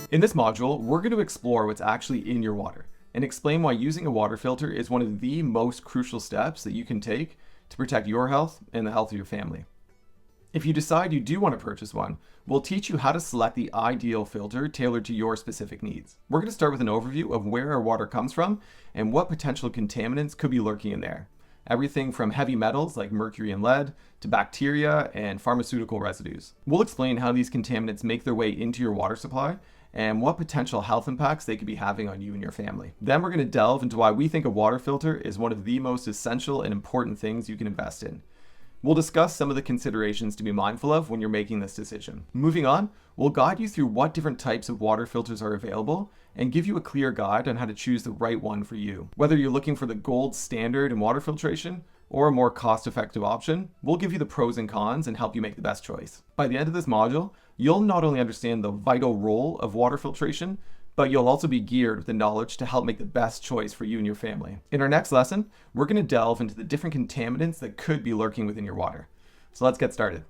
In this module, we're going to explore what's actually in your water and explain why using a water filter is one of the most crucial steps that you can take to protect your health and the health of your family. If you decide you do want to purchase one, we'll teach you how to select the ideal filter tailored to your specific needs. We're going to start with an overview of where our water comes from and what potential contaminants could be lurking in there. Everything from heavy metals like mercury and lead to bacteria and pharmaceutical residues. We'll explain how these contaminants make their way into your water supply and what potential health impacts they could be having on you and your family. Then we're going to delve into why we think a water filter is one of the most essential and important things you can invest in. We'll discuss some of the considerations to be mindful of when you're making this decision. Moving on, we'll guide you through what different types of water filters are available and give you a clear guide on how to choose the right one for you. Whether you're looking for the gold standard in water filtration or a more cost-effective option, we'll give you the pros and cons and help you make the best choice. By the end of this module, you'll not only understand the vital role of water filtration, but you'll also be geared with the knowledge to help make the best choice for you and your family. In our next lesson, we're going to delve into the different contaminants that could be lurking within your water. So let's get started.